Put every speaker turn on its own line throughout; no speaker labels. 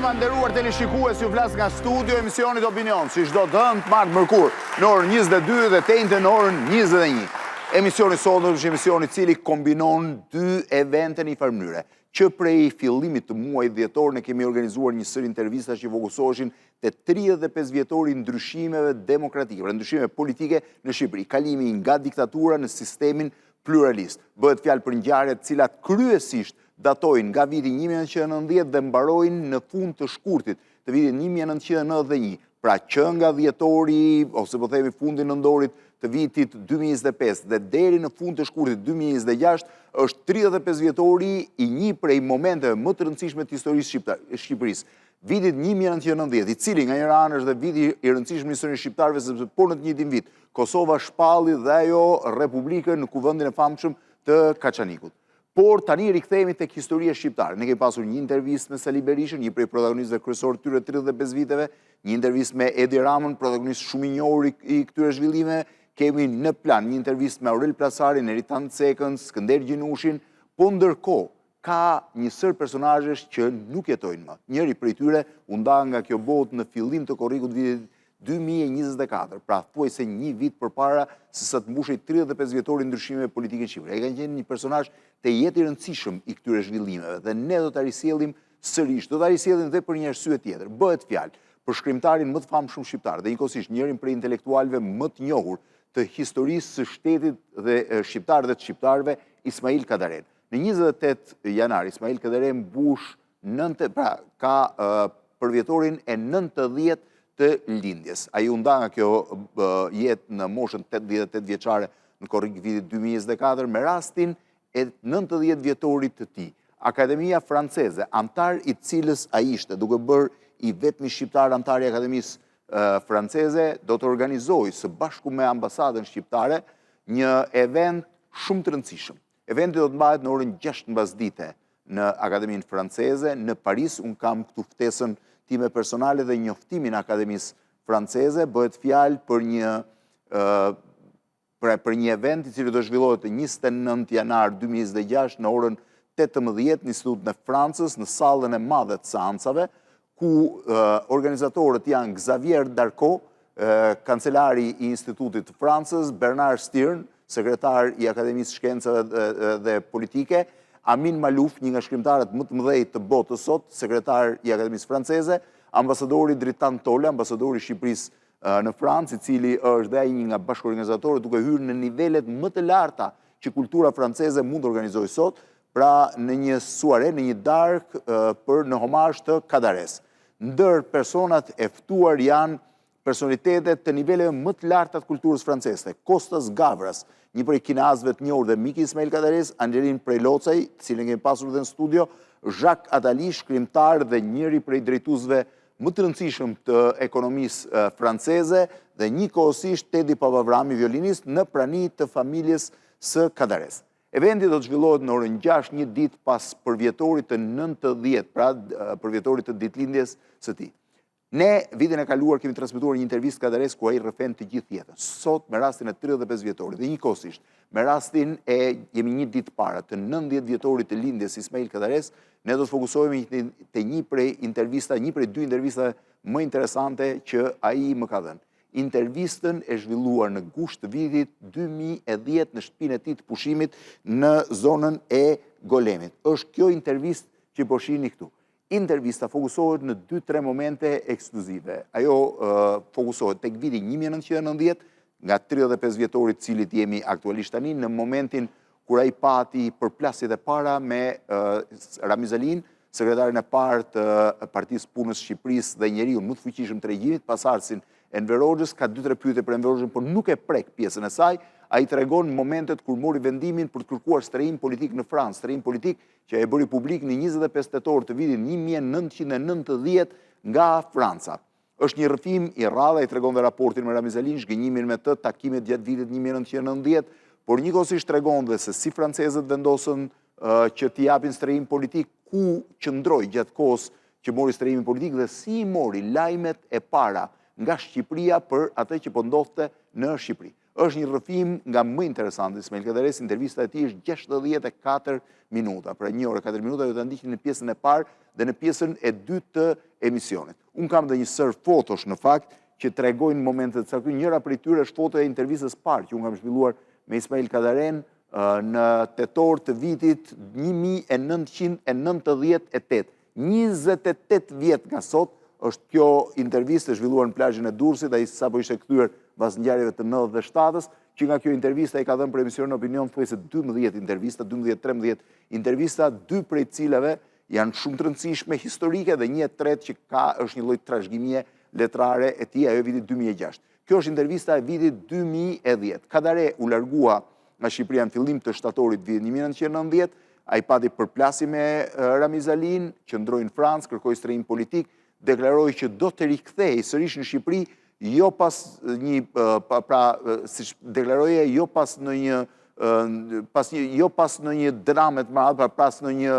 mbrëma, nderuar teleshikues, ju flas nga studio emisionit Opinion, si çdo dëmt martë mërkur, në orën 22 dhe tejnëte në orën 21. Emisioni sot është emisioni i cili kombinon dy evente në një farë mënyre, që prej fillimit të muajit dhjetor ne kemi organizuar një sër intervistash që fokusoheshin te 35 vjetori ndryshimeve demokratike, pra ndryshimeve politike në Shqipëri, kalimi nga diktatura në sistemin pluralist. Bëhet fjalë për ngjarje të cilat kryesisht datojnë nga viti 1990 dhe mbarojnë në fund të shkurtit të vitit 1991. Pra që nga dhjetori, ose po themi fundin nëndorit të vitit 2025 dhe deri në fund të shkurtit 2026, është 35 vjetori i një prej momenteve më të rëndësishme të historisë Shqipërisë. Vitit 1990, i cili nga njëra anë është dhe viti i rëndësishëm në historinë shqiptarëve, sepse por në të njëjtin vit Kosova shpalli dhe ajo republikën në kuvendin e famshëm të Kaçanikut. Por tani rikthehemi tek historia shqiptare. Ne kemi pasur një intervistë me Sali Berishën, një prej protagonistëve kryesor të tyre 35 viteve, një intervistë me Edi Ramën, protagonist shumë i njohur i këtyre zhvillimeve. Kemi në plan një intervistë me Aurel Plasarin, Eritan Cekën, Skënder Gjinushin, po ndërkohë ka një sër personazhesh që nuk jetojnë më. Njëri prej tyre u nda nga kjo botë në fillim të korrikut vitit 2024, pra thuajse një vit përpara se sa të mbushej 35 vjetori ndryshimeve politike në Shqipëri. Ai ka qenë një personazh të jetë i rëndësishëm i këtyre zhvillimeve dhe ne do ta risjellim sërish, do ta risjellim edhe për një arsye tjetër. Bëhet fjalë për shkrimtarin më të famshëm shqiptar dhe njëkohësisht njërin prej intelektualëve më të njohur të historisë së shtetit dhe shqiptar dhe të shqiptarëve, Ismail Kadaren. Në 28 janar Ismail Kadaren mbush ka përvjetorin e 90 të lindjes. Ai u nda nga kjo jetë në moshën 88 vjeçare në korrik vitit 2024 me rastin e 90 vjetorit të tij. Akademia Franceze, antar i cilës ai ishte, duke bërë i vetmi shqiptar antar i Akademisë Franceze, do të organizojë së bashku me ambasadën shqiptare një event shumë të rëndësishëm. Eventi do të mbahet në orën 6 mbasdite në Akademinë Franceze në Paris. Unë kam këtu ftesën time personale dhe njoftimin e Akademisë Franceze. Bëhet fjalë për një event i cili do zhvillohet të 29 janar 2026 në orën 18 në Institutin e Francës, në sallën e madhe të seancave, ku organizatorët janë Xavier Darcos, kancelari i Institutit të Francës, Bernard Stirn, sekretar i Akademisë Shkencave dhe Politike, Amin Malouf, një nga shkrimtarët më të mëdhej të botës sot, sekretar i Akademisë Franceze, ambasadori Dritan Tolle, ambasadori i Shqipërisë në Francë, i cili është dhe ai një nga bashkëorganizatorët duke hyrë në nivelet më të larta që kultura franceze mund të organizojë sot, pra në një soare, në një darkë për në homazh të Kadares. Ndër personat e ftuar janë personalitetet të niveleve më të larta të kulturës franceze. Kostas Gavras, një prej kinazëve të njohur dhe miki Ismail Kadares, Angelin Prejlocaj, cilën kemi pasur dhe në studio, Jacques Attali, shkrimtar dhe njëri prej drejtuesve më të rëndësishëm të ekonomisë franceze, dhe njëkohësisht Tedi Papavrami, violinist në prani të familjes së Kadares. Eventi do të zhvillohet në orën 6, një ditë pas përvjetorit të 90, pra përvjetorit të ditëlindjes së tij. Ne, vitin e kaluar, kemi transmetuar një intervistë Kadares ku ai rrëfen të gjithë jetën. Sot, me rastin e 35 vjetorit, dhe njëkohësisht, me rastin e jemi një ditë para të 90 vjetorit të lindjes Ismail Kadares, ne do të fokusohemi te një prej dy intervista më interesante që ai më ka dhënë. Intervistën e zhvilluar në gusht të vitit 2010 në shtëpinë e tij të pushimit në zonën e Golemit. Është kjo intervistë që po shihni këtu. Intervista fokusohet në 2-3 momente ekskluzive. Ajo fokusohet tek viti 1990, nga 35 vjetorit cilit jemi aktualisht tani, në momentin kur ai pati përplasjet e para me Ramiz Alin, sekretarin e parë të Partisë Punës Shqipërisë dhe njeriu më të fuqishëm të regjimit, pasardhësin Enver Hoxhës. Ka 2-3 pyetje për Enver Hoxhën, por nuk e prek pjesën e saj. Ai tregon momentet kur mori vendimin për të kërkuar strehim politik në Francë, strehim politik që e bëri publik në 25 tetor të vitit 1990 nga Franca. Është një rrëfim i rrallë, ai tregon dhe raportin me Ramiz Alin, zhgënjimin me të, takimet gjatë vitit 1990, por njëkohësisht tregon dhe se si francezët vendosën që t'i japin strehim politik, ku qëndroi gjatë kohës që mori strehimin politik dhe si mori lajmet e para nga Shqipëria për atë që po ndodhte në Shqipëri. është një rrëfim nga më interesant, Ismail Kadares, intervista e tij është 64 minuta, pra 1 orë 4 minuta, ju të ndiqni në pjesën e parë dhe në pjesën e dytë të emisionit. Unë kam dhe një sër fotosh në fakt, që tregojnë momentet të caktuara. Njëra prej tyre është foto e intervistës parë që unë kam zhvilluar me Ismail Kadaren në tetor të vitit 1998. 28 vjet nga sot është kjo intervistë zhvilluar në plazhin e Durrësit, ai sapo ishte kthyer pas ngjarjeve të 97-s, që nga kjo intervista i ka dhënë për emisionin Opinion thuajse 12 intervista, 12-13 intervista, 2 prej cilave janë shumë të rëndësishme historike dhe një e tretë që është një lloj trashëgimie letrare e tij, ajo vitit 2006. Kjo është intervista e vitit 2010. Kadare u largua nga Shqipëria në fillim të shtatorit vitit 1990, ai pati përplasje me Ramiz Alin, qëndroi në Francë, kërkoi strehim politik, deklaroi që do të rikthehej sërish në Shqipëri, jo pas një siç deklaroje, jo pas në një dramë të madh, pas në një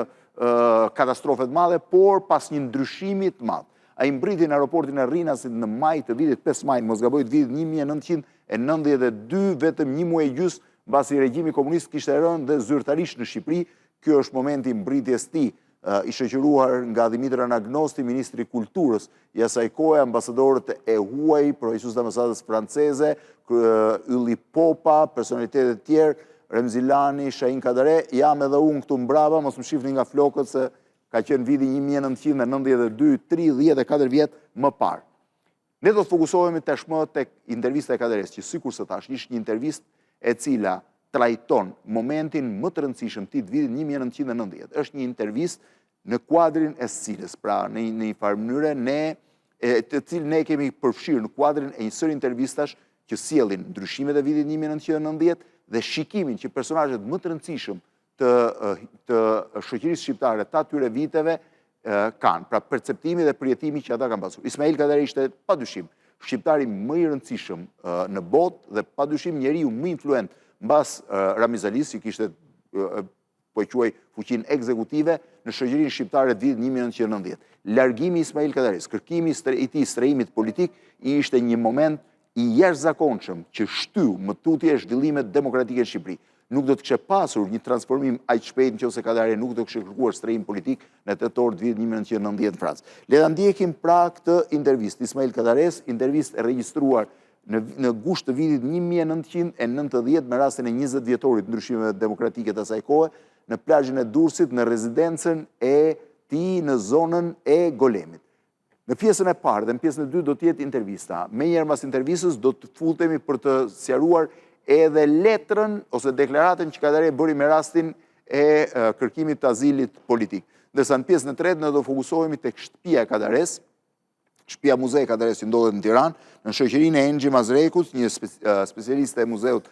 katastrofe të madhe, por pas një ndryshimi të madh. Ai mbriti në aeroportin e Rinasit në maj të vitit 5 maj, mos gaboj të vitit 1992, vetëm një muaj gjysmë mbasi regjimi komunist kishte rënë dhe zyrtarisht në Shqipëri. Ky është momenti i mbritjes së tij, i shoqëruar nga Dimitër Anagnosti, ministri i kulturës i asaj kohe, ambasadorët e huaj, profesorët e ambasadës franceze, Ylli Popa, personalitetet të tjerë, Remzi Lani, Shahin Kadare, jam edhe unë këtu mbrapa, mos më shifni nga flokët se ka qenë viti 1992, 34 vjet më parë. Ne do të fokusohemi tashmë tek intervista e Kadares, që sikur se thash, ishte një intervistë e cila trajton momentin më të rëndësishëm të vitit 1990. Është një intervistë në kuadrin e cilës, pra në një farë mënyre të cilën ne kemi përfshirë në kuadrin e një sër intervistash që sjellin ndryshimet e vitit 1990 dhe shikimin që personazhet më të rëndësishëm të shoqërisë shqiptare të atyre viteve kanë, pra perceptimi dhe përjetimi që ata kanë pasur. Ismail Kadare ishte padyshim shqiptari më i rëndësishëm në botë dhe padyshim njeriu më influent mbas Ramiz Alis, që kishte po quaj fuqinë ekzekutive në shoqërinë shqiptare të vitit 1990. Largimi i Ismail Kadares, kërkimi i tij strehimit politik, ishte një moment i jashtëzakonshëm që shtyu më tutje zhvillimet demokratike në Shqipëri. Nuk do të kishte pasur një transformim aq shpejt nëse Kadare nuk do kishte kërkuar strehim politik në tetor të vitit 1990 në Francë. Le ta ndjekim pra këtë intervistë Ismail Kadares, intervistë e regjistruar në gusht të vitit 1990 me rastin e 20 vjetorit ndryshimeve demokratike të asaj kohe, në plazhin e Durrësit, në rezidencën e tij në zonën e Golemit. Në pjesën e parë dhe në pjesën e dytë do të jetë intervista. Menjëherë pas intervistës do të futemi për të sqaruar edhe letrën ose deklaratën që Kadare bëri me rastin e kërkimit të azilit politik. Ndërsa në pjesën e tretë ne do fokusohemi tek shtëpia e Kadares, shtëpia muzej e Kadares që ndodhet në Tiranë, në shoqërinë e Enxhi Mazrekut, një specialiste e muzeut.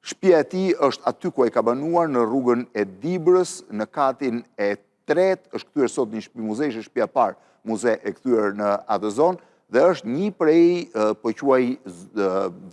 Shtëpia e tij është aty ku ai ka banuar në rrugën e Dibrës, në katin e tretë, është kthyer sot një shtëpi muzej, është shtëpia e parë muze e kthyer në atë zonë dhe është një prej po quaj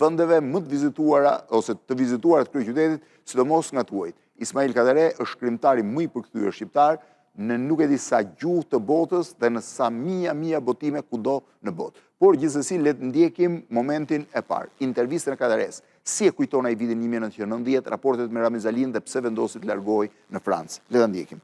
vendeve më të vizituara ose të vizituara të kryeqytetit, sidomos nga tuajt. Ismail Kadare është krijimtari më i përkthyer shqiptar në nuk e di sa gjuhë të botës dhe në sa mija botime kudo në botë. Por gjithsesi le të ndjekim momentin e parë, intervistën e Kadares. Si e kujton ai vitin 1990, raportet me Ramiz Alin dhe pse vendosi të largohej në Francë. Le ta ndjekim.